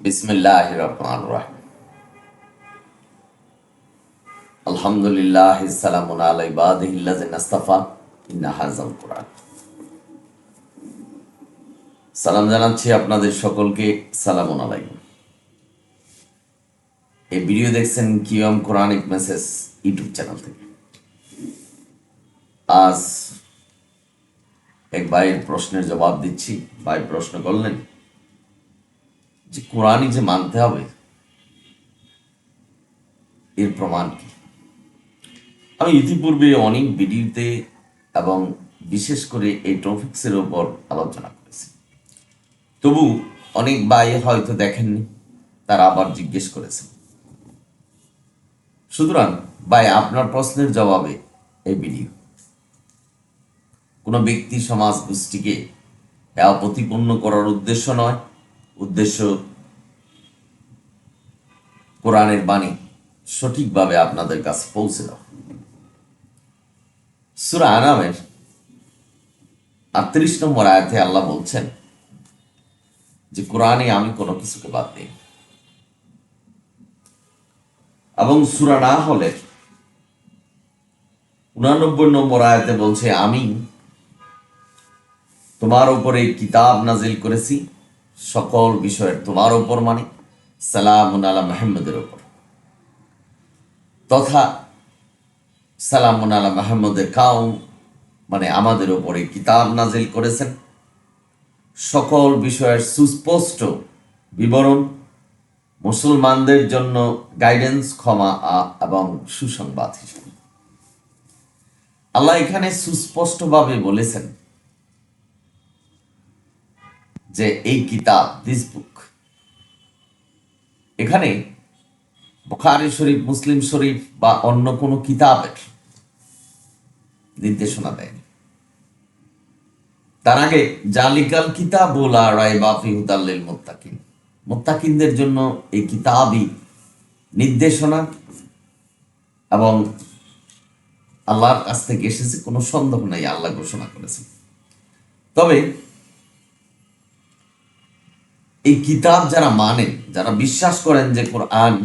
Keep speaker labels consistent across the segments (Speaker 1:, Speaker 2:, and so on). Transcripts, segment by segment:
Speaker 1: বিসমিল্লাহির রহমানির রহিম। আলহামদুলিল্লাহ সালামুন আলা ইবাদিহিল্লাযিনা ইসতাফা ইন্না হাযাল কুরআন। সালাম জানাচ্ছি আপনাদের সকলকে। সালামুন আলাইকুম। এই ভিডিও দেখছেন কিয়ম কোরআনিক মেসেজ ইউটিউব চ্যানেল থেকে। আজ এক ভাইয়ের প্রশ্নের জবাব দিচ্ছি। ভাই প্রশ্ন করলেন যে কোরআনই যে মানতে হবে, এর প্রমাণ কি? আমি ইতিপূর্বে অনেক ভিডিওতে এবং বিশেষ করে এই টপিক্সের উপর আলোচনা করেছি। তবু অনেক ভাই হয়তো দেখেননি, তারা আবার জিজ্ঞেস করেছেন। সুতরাং ভাই, আপনার প্রশ্নের জবাবে এই ভিডিও। কোনো ব্যক্তি, সমাজ, গোষ্ঠীকে প্রতিপন্ন করার উদ্দেশ্য নয়। উদ্দেশ্য কোরআনের বাণী সঠিকভাবে আপনাদের কাছে পৌঁছে দেওয়া। সূরা আনামের 38 নম্বর আয়াতে আল্লাহ বলছেন যে কোরআনে আমি কোনো কিছুকে বাদ দিই। এবং সূরা নাহলের 89 নম্বর আয়াতে বলছে, আমি তোমার উপরে কিতাব নাজিল করেছি সকল বিষয়ের তোমার উপর, মানে সালামুন আলা মুহাম্মাদের উপর, তথা সালামুন আলা মুহাম্মাদের কাউম, মানে আমাদের উপরে কিতাব নাজিল করেছেন সকল বিষয়ের সুস্পষ্ট বিবরণ, মুসলমানদের জন্য গাইডেন্স, ক্ষমা এবং সুসংবাদ হিসেবে। আল্লাহ এখানে সুস্পষ্টভাবে বলেছেন যে এই কিতাব, দিস বুক, এখানে বুখারী শরীফ, মুসলিম শরীফ বা অন্য কোনো কিতাবের নির্দেশনা দেয়নি। তার আগে জালিকাল কিতাবু লা রাইবা ফিহি হুদাল লিল মুত্তাকিন, মুত্তাকিনদের জন্য এই কিতাবই নির্দেশনা এবং আল্লাহর কাছ থেকে এসেছে, কোনো সন্দেহ নাই, আল্লাহ ঘোষণা করেছেন। তবে এই কিতাব যারা মানেন, যারা বিশ্বাস করেন যে কোরআন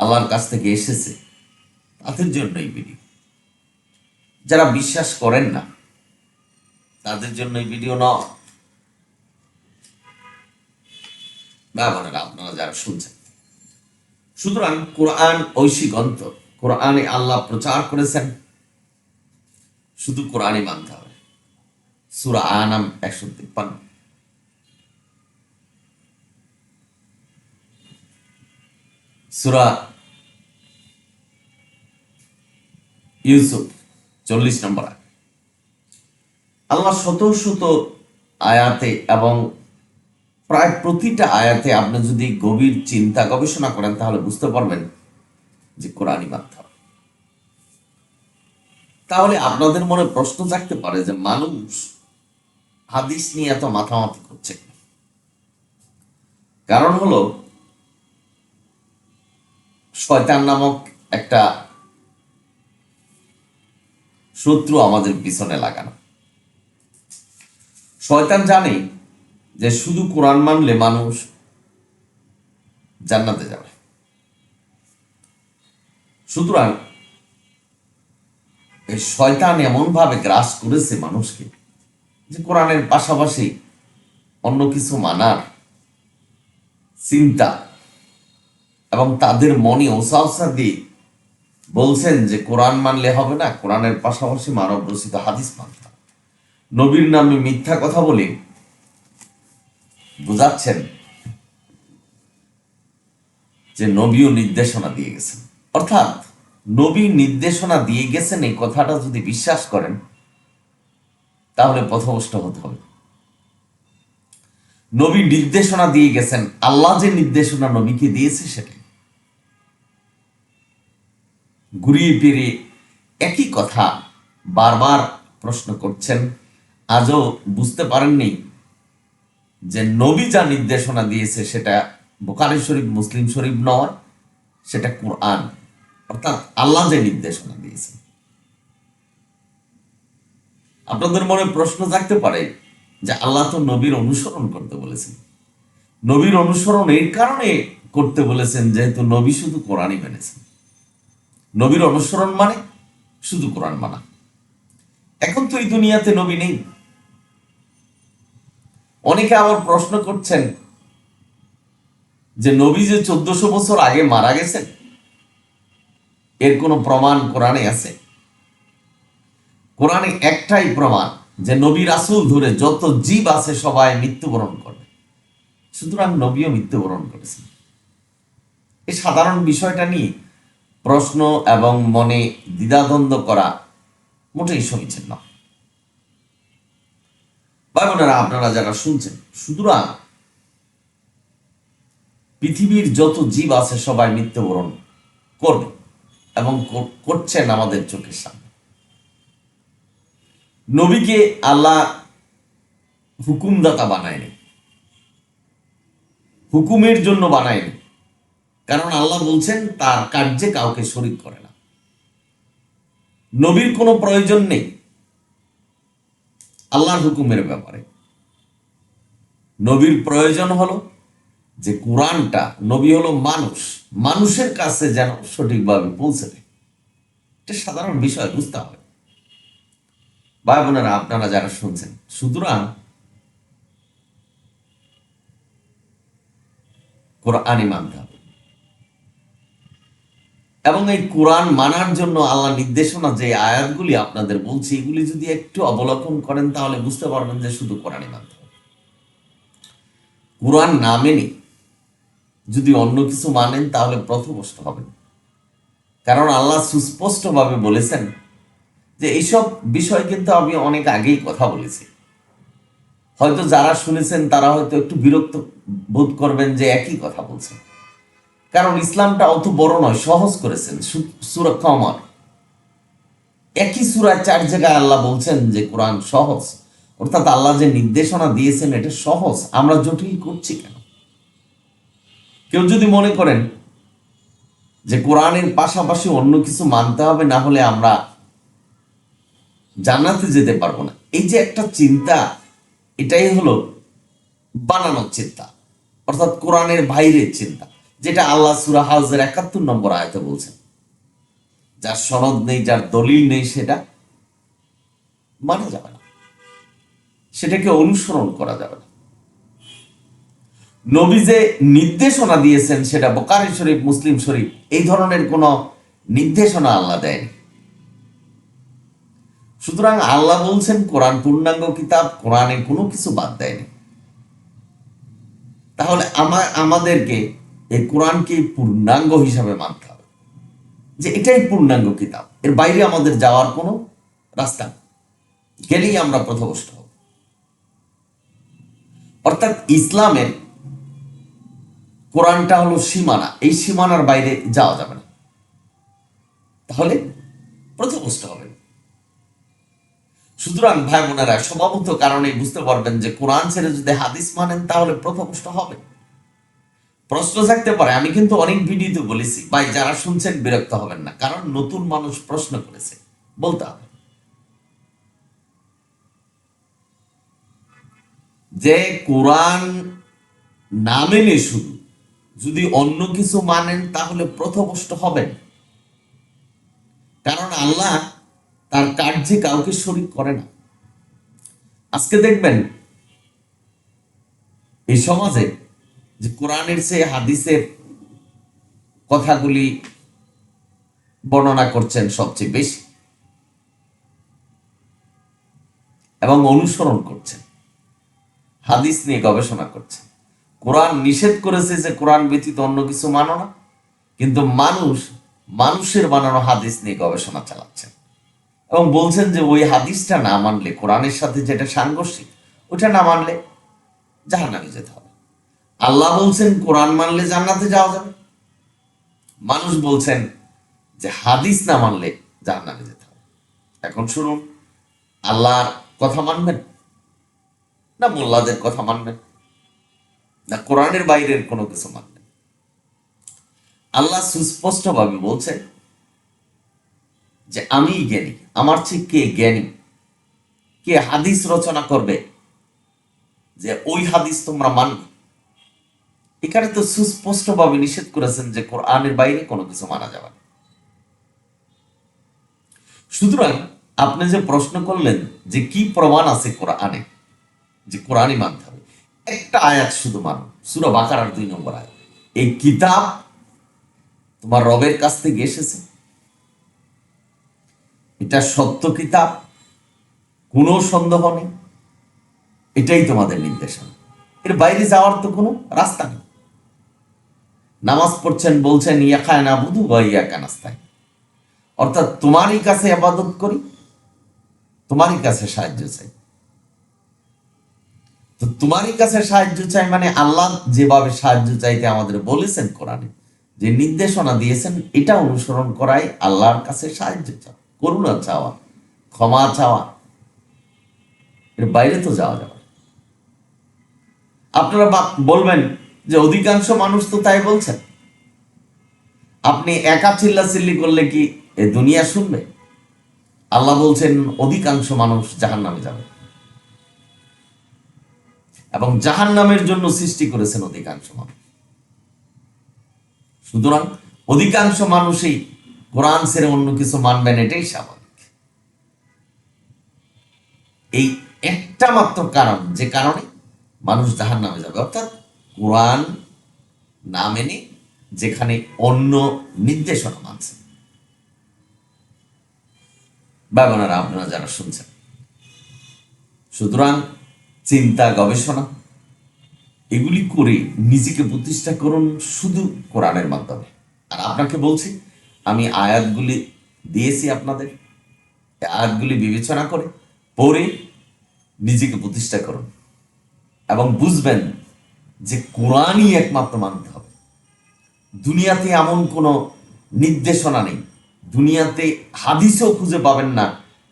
Speaker 1: আল্লাহর কাছ থেকে এসেছে, তাদের জন্য এই ভিডিও। যারা বিশ্বাস করেন না, তাদের জন্য এই ভিডিও নয়। ব্যাপারটা আপনারা যারা শুনছেন, সুতরাং কোরআন ঐশী গ্রন্থ, কোরআনে আল্লাহ প্রচার করেছেন, শুধু কোরআনই মানতে হবে। সূরা আনাম 153, সূরা ইউসুফ 40 নম্বর আয়াত। আল্লাহ শত শত আয়াতে এবং প্রায় প্রতিটা আয়াতে আপনি যদি গভীর চিন্তা গবেষণা করেন, তাহলে বুঝতে পারবেন যে কোরআনই মানতে হবে। তাহলে আপনাদের মনে প্রশ্ন জাগতে পারে যে মানুষ হাদিস নিয়ে এত মাথামাতি করছে। কারণ হলো শয়তান নামক একটা শত্রু আমাদের পিছনে লাগানো। শয়তান জানে যে শুধু কোরআন মানলে মানুষ জান্নাতে যাবে। সুতরাং এই শয়তান এমন ভাবে গ্রাস করেছে মানুষকে যে কোরআনের পাশাপাশি অন্য কিছু মানার চিন্তা, এবং তাদের মনে ওসাওসা দিয়ে বলছেন যে কোরআন মানলে হবে না, কোরআনের পাশাপাশি মানব রচিত হাদিস মানতে হবে। নবীর নামে মিথ্যা কথা বলে বুঝাচ্ছেন যে নবীও নির্দেশনা দিয়ে গেছেন। অর্থাৎ নবী নির্দেশনা দিয়ে গেছেন, এই কথাটা যদি বিশ্বাস করেন, তাহলে পথভ্রষ্ট হতে হবে। নবী নির্দেশনা দিয়ে গেছেন, আল্লাহ যে নির্দেশনা নবীকে দিয়েছে সেটাই ঘুরিয়ে ফিরিয়ে একই কথা বারবার প্রশ্ন করছেন। আজও বুঝতে পারেননি যে নবী যা নির্দেশনা দিয়েছে সেটা বুখারী শরীফ, মুসলিম শরীফ নয়, সেটা কোরআন, অর্থাৎ আল্লাহ যে নির্দেশনা দিয়েছে। আপনাদের মনে প্রশ্ন জাগতে পারে যে আল্লাহ তো নবীর অনুসরণ করতে বলেছেন। নবীর অনুসরণ এই কারণে করতে বলেছেন যেহেতু নবী শুধু কোরআনই মেনেছেন। নবীর অনুসরণ মানে শুধু কোরআন মানা। এখন তো এই দুনিয়াতে নবী নেই। অনেকে আবার প্রশ্ন করছেন যে নবী যে 1400 বছর আগে মারা গেছেন, এর কোনো প্রমাণ কোরআনে আছে? কোরআনে একটাই প্রমাণ যে নবী রাসূল ধরে যত জীব আছে সবাই মৃত্যুবরণ করবে, সুতরাং নবীও মৃত্যুবরণ করেছেন। এই সাধারণ বিষয়টা নিয়ে প্রশ্ন এবং মনে দ্বিধাদ্বন্দ্ব করা মোটেই সমীচীন নয়। ভাই বোনেরা, আপনারা যারা শুনছেন, সুতরাং পৃথিবীর যত জীব আছে সবাই মৃত্যুবরণ করবে এবং করছেন আমাদের চোখের সামনে। নবীকে আল্লাহ হুকুমদাতা বানায়নি, হুকুমের জন্য বানায়নি, কারণ আল্লাহ বলছেন তার কার্যে কাউকে শরীক করে না। নবীর কোনো প্রয়োজন নেই আল্লাহর হুকুমের ব্যাপারে। নবীর প্রয়োজন হলো যে কোরআনটা, নবী হলো মানুষ, মানুষের কাছে যেন সঠিকভাবে পৌঁছে দেয়। এটা সাধারণ বিষয়, বুঝতে হবে। ভাই বোনেরা, আপনারা যারা শুনছেন, সুতরাং কোরআনই মানতে হবে। এবং এই কোরআন মানার জন্য আল্লাহ নির্দেশনা যে আয়াতগুলি আপনাদের বলছি, এগুলি যদি একটু অবলোকন করেন তাহলে বুঝতে পারবেন যে শুধু কোরআনই মানতে হবে। কোরআন না মেনে যদি অন্য কিছু মানেন তাহলে পথভ্রষ্ট হবেন। কারণ আল্লাহ সুস্পষ্টভাবে বলেছেন যে এইসব বিষয় কিন্তু আমি অনেক আগেই কথা বলেছি। হয়তো যারা শুনেছেন তারা হয়তো একটু বিরক্ত বোধ করবেন যে একই কথা বলছেন, কারণ ইসলামটা অত বড় নয়, সহজ করেছেন। সূরা কমর, একই সূরায় 4 জায়গায় আল্লাহ বলছেন যে কোরআন সহজ, অর্থাৎ আল্লাহ যে নির্দেশনা দিয়েছেন এটা সহজ। আমরা জটিল করছি কেন? কেউ যদি মনে করেন যে কোরআনের পাশাপাশি অন্য কিছু মানতে হবে, না হলে আমরা জান্নাতে যেতে পারবো না, এই যে একটা চিন্তা, এটাই হলো বানানোর চিন্তা, অর্থাৎ কোরআনের বাইরের চিন্তা, যেটা আল্লাহ সূরা হাজের 71 নম্বর আয়াতে বলছেন। যার সনদ নেই, যার দলিল নেই, সেটা মানা যাবে না, সেটাকে অনুসরণ করা যাবে না। নবী যে নির্দেশনা দিয়েছেন সেটা বুখারী শরীফ, মুসলিম শরীফ, এই ধরনের কোনো নির্দেশনা আল্লাহ দেয়নি। সুতরাং আল্লাহ বলছেন কোরআন পূর্ণাঙ্গ কিতাব, কোরআনে কোনো কিছু বাদ দেয়নি। তাহলে আমাদেরকে এই কোরআনকে পূর্ণাঙ্গ হিসাবে মানতে হবে, যে এটাই পূর্ণাঙ্গ কিতাব, এর বাইরে আমাদের যাওয়ার কোনো রাস্তা নেই, গেলেই আমরা পথভ্রষ্ট হব। অর্থাৎ ইসলামের কোরআনটা হলো সীমানা, এই সীমানার বাইরে যাওয়া যাবে না, তাহলে পথভ্রষ্ট হবে। সুতরাং ভাই বোনেরা, স্বভাবত কারণে বুঝতে পারবেন যে কোরআন ছেড়ে যদি হাদিস মানেন তাহলে পথভ্রষ্ট হবে। প্রশ্ন থাকতে পারে, আমি কিন্তু অনেক ভিডিওতে বলেছি, ভাই যারা শুনছেন বিরক্ত হবেন না, কারণ নতুন মানুষ প্রশ্ন করেছে, বলতে হবে যে কোরআন না মেনে শুধু যদি অন্য কিছু মানেন তাহলে পথভ্রষ্ট হবেন। কারণ আল্লাহ তার কার্যে কাউকে শরীক করে না। আজকে দেখবেন এই সমাজে যে কোরআনের চেয়ে হাদিসের কথাগুলি বর্ণনা করছেন সবচেয়ে বেশি এবং অনুসরণ করছেন, হাদিস নিয়ে গবেষণা করছেন। কোরআন নিষেধ করেছে যে কোরআন ব্যতীত অন্য কিছু মানো না, কিন্তু মানুষের বানানো হাদিস নিয়ে গবেষণা চালাচ্ছেন এবং বলছেন যে ওই হাদিসটা না মানলে, কোরআনের সাথে যেটা সাংঘর্ষিক, ওটা না মানলে জাহান্নামে যেতে হবে। আল্লাহ বলছেন কোরআন মানলে জান্নাতে যাওয়া যাবে, মানুষ বলছেন যে হাদিস না মানলে জাহান্নামে যেতে হবে। এখন শুনুন, আল্লাহর কথা মানবেন না মোল্লাদের কথা মানবেন, না কোরআনের বাইরের কোনো কিছু মানবেন? আল্লাহ সুস্পষ্টভাবে বলছেন যে আমি জ্ঞানী, আমার চেয়ে কে জ্ঞানী, কে হাদিস রচনা করবে, যে ওই হাদিস তোমরা মানবে। এখানে তো সুস্পষ্টভাবে নিষেধ করেছেন যে কোরআনের বাইরে কোনো কিছু মানা যাবে না। সুতরাং আপনি যে প্রশ্ন করলেন যে কি প্রমাণ আছে কোরআনে যে কোরআনই মানতে হবে, একটা আয়াত শুধু মানো, সূরা বাকারার 2 নম্বর আয়াত। এই কিতাব তোমার রবের কাছ থেকে এসেছে, এটা সত্য কিতাব, কোনো সন্দেহ নেই, এটাই তোমাদের নির্দেশনা। এর বাইরে যাওয়ার তো কোনো রাস্তা নেই। নামাজ পড়ছেন, বলছেন ইয়াকা নাবুদু ওয়া ইয়াকা নাস্তাইন, অর্থাৎ তোমারই কাছে ইবাদত করি, তোমারই কাছে সাহায্য চাই। তো তোমারই কাছে সাহায্য চাই মানে আল্লাহ যেভাবে সাহায্য চাইতে আমাদের বলেছেন কোরআনে, যে নির্দেশনা দিয়েছেন, এটা অনুসরণ করাই আল্লাহর কাছে সাহায্য চাওয়া, করুণা চাওয়া, ক্ষমা চাওয়া। এর বাইরে তো যাওয়া যাবে না। আপনারা বলবেন যে অধিকাংশ মানুষ তো তাই বলছেন। আপনি একা চিল্লাচিল্লি করলে কি এ দুনিয়া শুনবে? আল্লাহ বলছেন অধিকাংশ মানুষ জাহান্নামে যাবে, এবং জাহান্নামের জন্য সৃষ্টি করেছেন অধিকাংশ মানুষ। সুতরাং অধিকাংশ মানুষই কোরআন ছেড়ে অন্য কিছু মানবেন, এটাই স্বাভাবিক। এই একটা মাত্র কারণ, যে কারণে মানুষ জাহান্নামে যাবে, অর্থাৎ কোরআন না মেনে যেখানে অন্য নির্দেশনা মানছে। ভাই বোনেরা, আপনারা যারা শুনছেন, সুতরাং চিন্তা, গবেষণা এগুলি করে নিজেকে প্রতিষ্ঠা করুন শুধু কোরআনের মাধ্যমে। আর আপনাকে বলছি, আমি আয়াতগুলি দিয়েছি আপনাদের, এই আয়াতগুলি বিবেচনা করে পড়ে নিজেকে প্রতিষ্ঠা করুন, এবং বুঝবেন যে কোরআনই একমাত্র মানতে হবে। দুনিয়াতে এমন কোনো নির্দেশনা নেই, দুনিয়াতে হাদিসও খুঁজে পাবেন না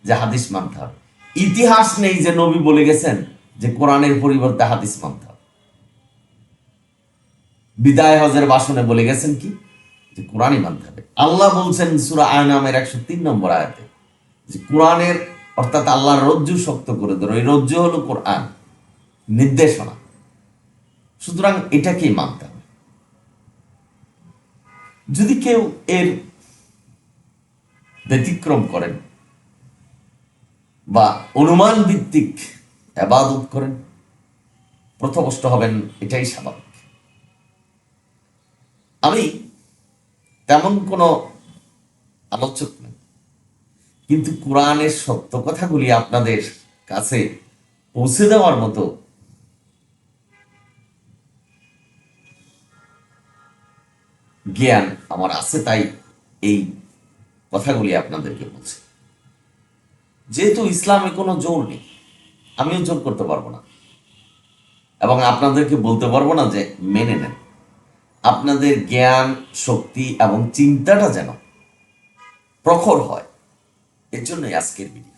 Speaker 1: যে হাদিস মানতে হবে। ইতিহাস নেই যে নবী বলে গেছেন যে কোরআনের পরিবর্তে হাদিস মানতে হবে। বিদায় হজের ভাষণে বলে গেছেন কি যে কোরআনই মানতে হবে। আল্লাহ বলছেন সূরা আনামের 103 নম্বর আয়াতে যে কোরআনের, অর্থাৎ আল্লাহর রজ্জু শক্ত করে ধরো, এই রজ্জু হলো কোরআন, নির্দেশনা। সুতরাং এটাকেই মানতে হবে। যদি কেউ এর ব্যতিক্রম করেন বা অনুমান ভিত্তিক ইবাদত করেন, পথভ্রষ্ট হবেন, এটাই স্বাভাবিক। আমি তেমন কোনো আলোচক নই, কিন্তু কোরআনের সত্য কথাগুলি আপনাদের কাছে পৌঁছে দেওয়ার মতো জ্ঞান আমার আছে, তাই এই কথাগুলি আপনাদেরকে বলছি। যেহেতু ইসলামে কোনো জোর নেই, আমিও জোর করতে পারবো না, এবং আপনাদেরকে বলতে পারবো না যে মেনে নেন। আপনাদের জ্ঞান, শক্তি এবং চিন্তাটা যেন প্রখর হয়, এর জন্যই আজকের ভিডিও।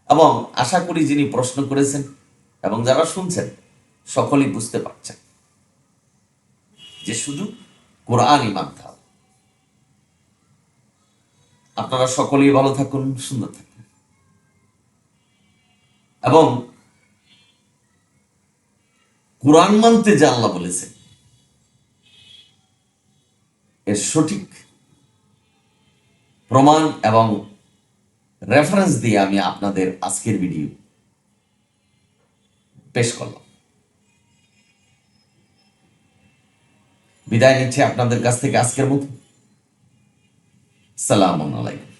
Speaker 1: এবং আশা করি যিনি প্রশ্ন করেছেন এবং যারা শুনছেন সকলেই বুঝতে পারছেন যে শুধু কোরআনই মানতে হবে। আপনারা সকলেই ভালো থাকুন, সুন্দর থাকুন, এবং কোরআন মানতে যে আল্লাহ বলেছেন এর সঠিক প্রমাণ এবং রেফারেন্স দিয়ে আমি আপনাদের আজকের ভিডিও পেশ করলাম। বিদায় নিচ্ছি আপনাদের কাছ থেকে আজকের মতো। সালাম আলাইকুম।